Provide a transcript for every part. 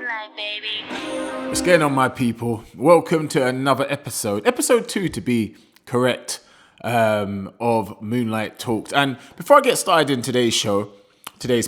Moonlyte, baby. What's going on, my people? Welcome to another episode 2 to be correct, of Moonlyte Talks. And before I get started in today's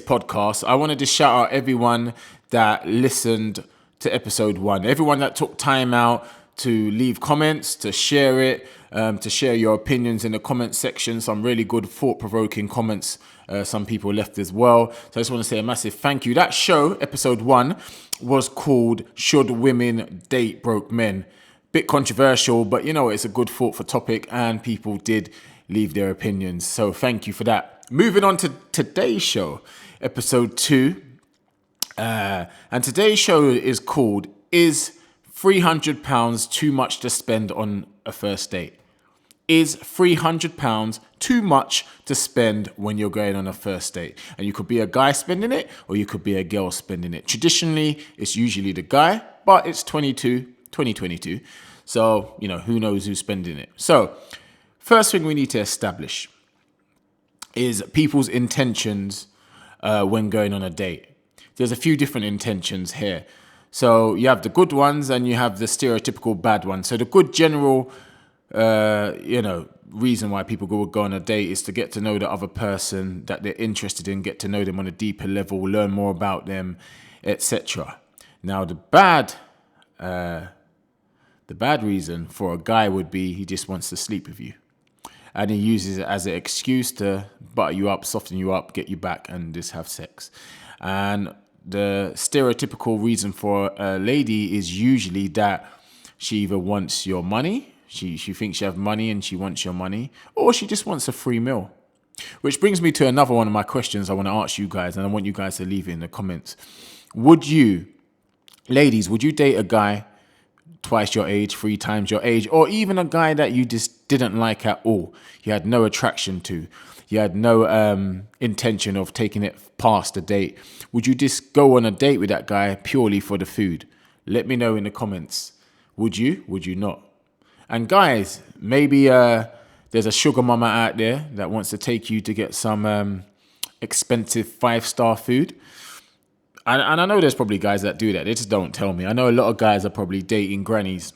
podcast, I wanted to shout out everyone that listened to episode 1, everyone that took time out to leave comments, to share it, to share your opinions in the comment section. Some really good thought-provoking comments some people left as well. So I just want to say a massive thank you. That show, episode 1, was called Should Women Date Broke Men? Bit controversial, but you know, it's a good thought for topic and people did leave their opinions. So thank you for that. Moving on to today's show, episode 2. And today's show is called Is £300 Too Much to Spend on a First Date? Is £300 too much to spend when you're going on a first date? And you could be a guy spending it or you could be a girl spending it. Traditionally, it's usually the guy, but it's 2022. So, you know, who knows who's spending it. So, first thing we need to establish is people's intentions when going on a date. There's a few different intentions here. So you have the good ones and you have the stereotypical bad ones. So the good general reason why people would go on a date is to get to know the other person that they're interested in, get to know them on a deeper level, learn more about them, etc. Now, the bad reason for a guy would be he just wants to sleep with you. And he uses it as an excuse to butter you up, soften you up, get you back, and just have sex. And the stereotypical reason for a lady is usually that she either wants your money, she thinks you have money and she wants your money, or she just wants a free meal. Which brings me to another one of my questions I want to ask you guys, and I want you guys to leave it in the comments. Ladies, would you date a guy twice your age, 3 times your age, or even a guy that you just didn't like at all? You had no attraction to. You had no intention of taking it past a date. Would you just go on a date with that guy purely for the food? Let me know in the comments. Would you? Would you not? And guys, maybe there's a sugar mama out there that wants to take you to get some expensive 5-star food. And I know there's probably guys that do that. They just don't tell me. I know a lot of guys are probably dating grannies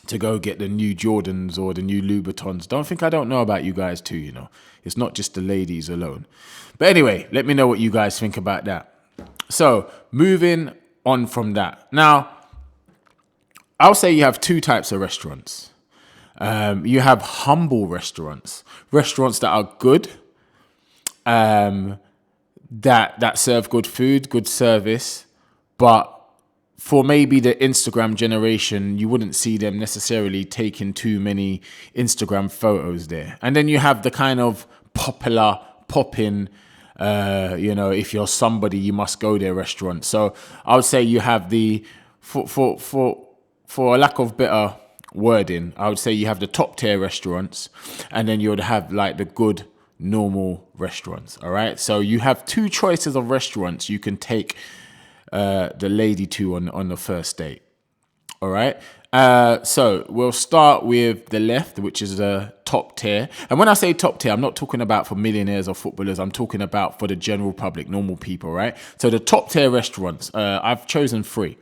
to go get the new Jordans or the new Louboutins. Don't think I don't know about you guys too, you know. It's not just the ladies alone. But anyway, let me know what you guys think about that. So, moving on from that. Now, I'll say you have 2 types of restaurants. You have humble restaurants that are good, that serve good food, good service, but for maybe the Instagram generation, you wouldn't see them necessarily taking too many Instagram photos there. And then you have the kind of popular, pop-in, if you're somebody, you must go there restaurant. So I would say you have the, for a lack of better wording, I would say you have the top tier restaurants, and then you would have like the good, normal restaurants. All right. So you have 2 choices of restaurants you can take the lady to on the first date. All right. So we'll start with the left, which is the top tier. And when I say top tier, I'm not talking about for millionaires or footballers. I'm talking about for the general public, normal people. Right. So the top tier restaurants, I've chosen 3,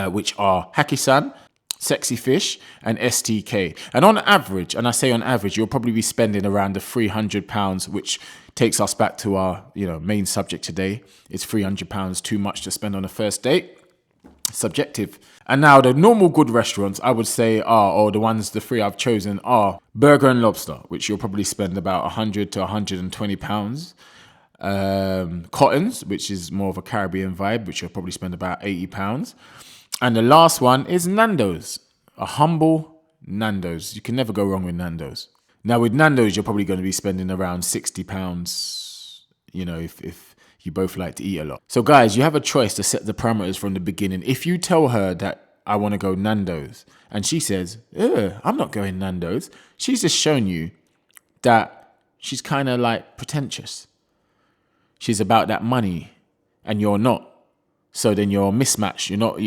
which are Haki-san, Sexy Fish, and STK. And on average, and I say on average, you'll probably be spending around the £300, which takes us back to our main subject today. Is £300 too much to spend on a first date? Subjective. And now the normal good restaurants, I would say the 3 I've chosen are Burger and Lobster, which you'll probably spend about £100 to £120. Cotton's, which is more of a Caribbean vibe, which you'll probably spend about £80. And the last one is Nandos, a humble Nandos. You can never go wrong with Nandos. Now with Nandos, you're probably going to be spending around £60, if you both like to eat a lot. So guys, you have a choice to set the parameters from the beginning. If you tell her that I want to go Nandos and she says, I'm not going Nandos, she's just shown you that she's kind of like pretentious. She's about that money and you're not. So then you're mismatched. You're not,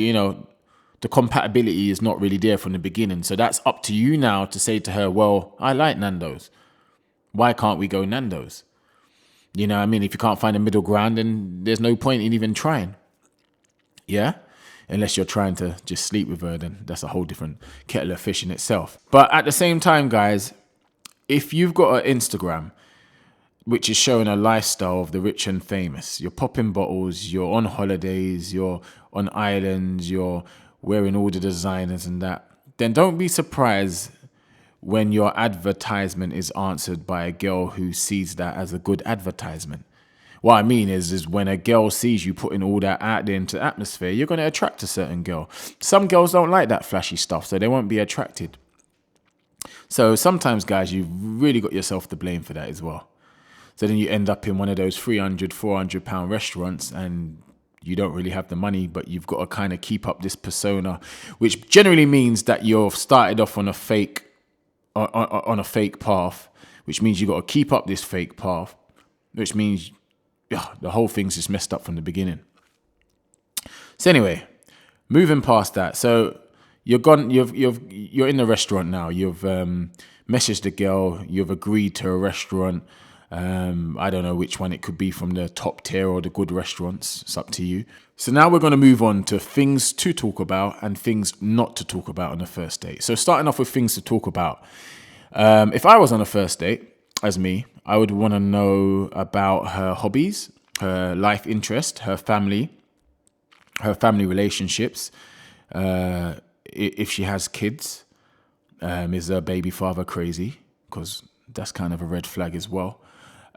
the compatibility is not really there from the beginning. So that's up to you now to say to her, well, I like Nandos. Why can't we go Nandos? You know what I mean? If you can't find a middle ground, then there's no point in even trying. Yeah? Unless you're trying to just sleep with her, then that's a whole different kettle of fish in itself. But at the same time, guys, if you've got an Instagram which is showing a lifestyle of the rich and famous, you're popping bottles, you're on holidays, you're on islands, you're wearing all the designers and that, then don't be surprised when your advertisement is answered by a girl who sees that as a good advertisement. What I mean is when a girl sees you putting all that out there into the atmosphere, you're going to attract a certain girl. Some girls don't like that flashy stuff, so they won't be attracted. So sometimes, guys, you've really got yourself to blame for that as well. So then you end up in one of those 300, 400 pound restaurants and you don't really have the money, but you've got to kind of keep up this persona, which generally means that you've started off on a fake path, which means you've got to keep up this fake path, which means the whole thing's just messed up from the beginning. So anyway, moving past that. So you're in the restaurant now. You've messaged the girl. You've agreed to a restaurant. I don't know which one it could be from the top tier or the good restaurants. It's up to you. So now we're going to move on to things to talk about and things not to talk about on the first date. So starting off with things to talk about. If I was on a first date, as me, I would want to know about her hobbies, her life interest, her family relationships. If she has kids, is her baby father crazy? Because that's kind of a red flag as well.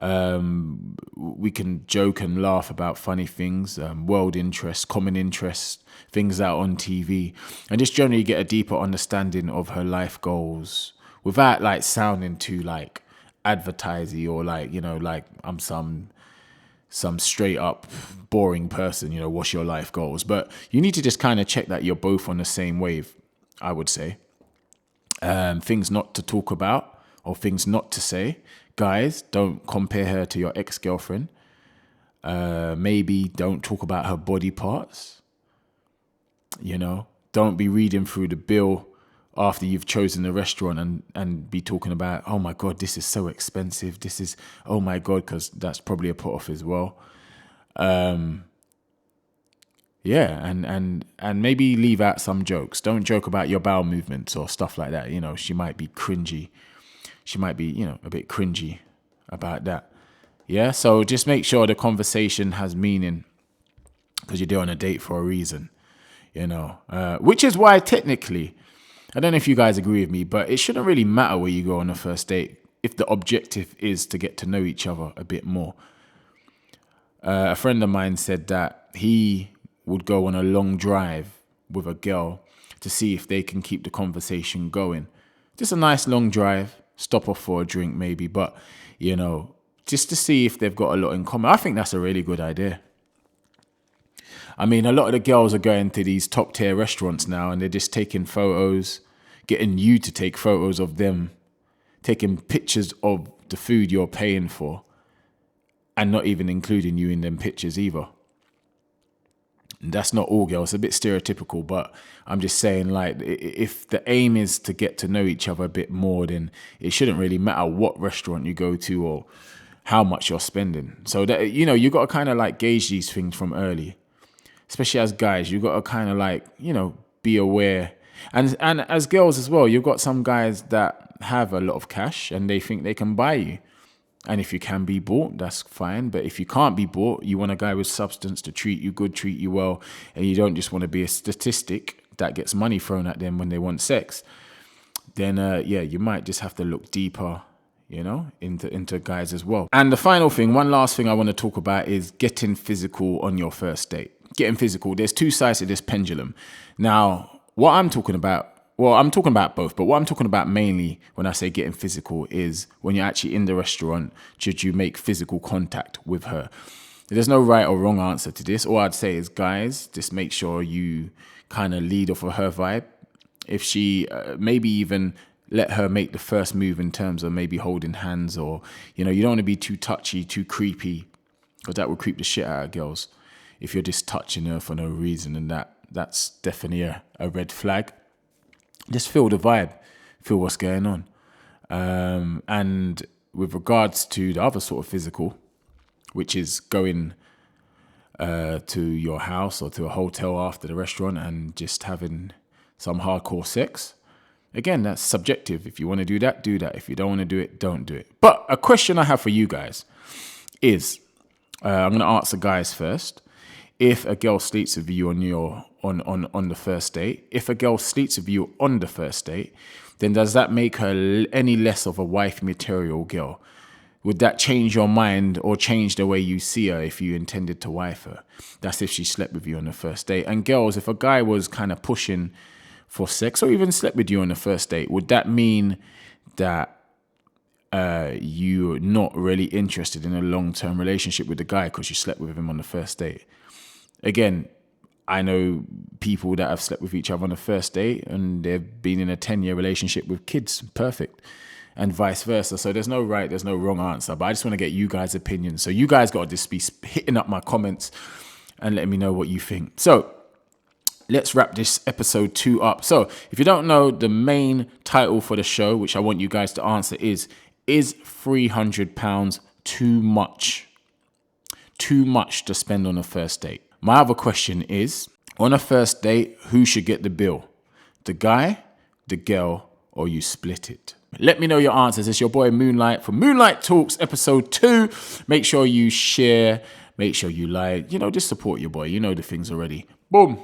We can joke and laugh about funny things, world interests, common interests, things out on TV, and just generally get a deeper understanding of her life goals without like sounding too like advertising or like, like I'm some straight up boring person, what's your life goals? But you need to just kind of check that you're both on the same wave, I would say. Things not to talk about or things not to say. Guys, don't compare her to your ex-girlfriend. Maybe don't talk about her body parts. Don't be reading through the bill after you've chosen the restaurant and be talking about, oh my God, this is so expensive. This is, oh my God, because that's probably a put off as well. And maybe leave out some jokes. Don't joke about your bowel movements or stuff like that. She might be cringy. She might be, a bit cringy about that. Yeah, so just make sure the conversation has meaning because you're there on a date for a reason, which is why technically, I don't know if you guys agree with me, but it shouldn't really matter where you go on a first date if the objective is to get to know each other a bit more. A friend of mine said that he would go on a long drive with a girl to see if they can keep the conversation going. Just a nice long drive, stop off for a drink maybe, but, just to see if they've got a lot in common. I think that's a really good idea. I mean, a lot of the girls are going to these top tier restaurants now and they're just taking photos, getting you to take photos of them, taking pictures of the food you're paying for, and not even including you in them pictures either. And that's not all girls. It's a bit stereotypical, but I'm just saying, like, if the aim is to get to know each other a bit more, then it shouldn't really matter what restaurant you go to or how much you're spending. So that, you got to kind of like gauge these things from early, especially as guys. You got to kind of like, be aware. And as girls as well, you've got some guys that have a lot of cash and they think they can buy you. And if you can be bought, that's fine. But if you can't be bought, you want a guy with substance to treat you good, treat you well. And you don't just want to be a statistic that gets money thrown at them when they want sex. Then, you might just have to look deeper, into guys as well. And the final thing, one last thing I want to talk about is getting physical on your first date. Getting physical. There's two sides to this pendulum. Now, what I'm talking about, well, I'm talking about both, but what I'm talking about mainly when I say getting physical is when you're actually in the restaurant, should you make physical contact with her? There's no right or wrong answer to this. All I'd say is, guys, just make sure you kind of lead off of her vibe. If she, maybe even let her make the first move in terms of maybe holding hands or, you don't want to be too touchy, too creepy, because that will creep the shit out of girls if you're just touching her for no reason, and that's definitely a red flag. Just feel the vibe, feel what's going on. And with regards to the other sort of physical, which is going to your house or to a hotel after the restaurant and just having some hardcore sex. Again, that's subjective. If you want to do that, do that. If you don't want to do it, don't do it. But a question I have for you guys is, I'm going to ask the guys first. If a girl sleeps with you on the first date, if a girl sleeps with you on the first date, then does that make her any less of a wife material girl? Would that change your mind or change the way you see her if you intended to wife her? That's if she slept with you on the first date. And girls, if a guy was kind of pushing for sex or even slept with you on the first date, would that mean that you're not really interested in a long-term relationship with the guy because you slept with him on the first date? Again, I know people that have slept with each other on the first date and they've been in a 10-year relationship with kids. Perfect. And vice versa. So there's no right, there's no wrong answer. But I just want to get you guys' opinions. So you guys got to just be hitting up my comments and letting me know what you think. So let's wrap this episode 2 up. So if you don't know, the main title for the show, which I want you guys to answer is £300 too much? Too much to spend on a first date? My other question is, on a first date, who should get the bill? The guy, the girl, or you split it? Let me know your answers. It's your boy Moonlyte from Moonlyte Talks episode 2. Make sure you share, make sure you like, just support your boy. You know the things already. Boom.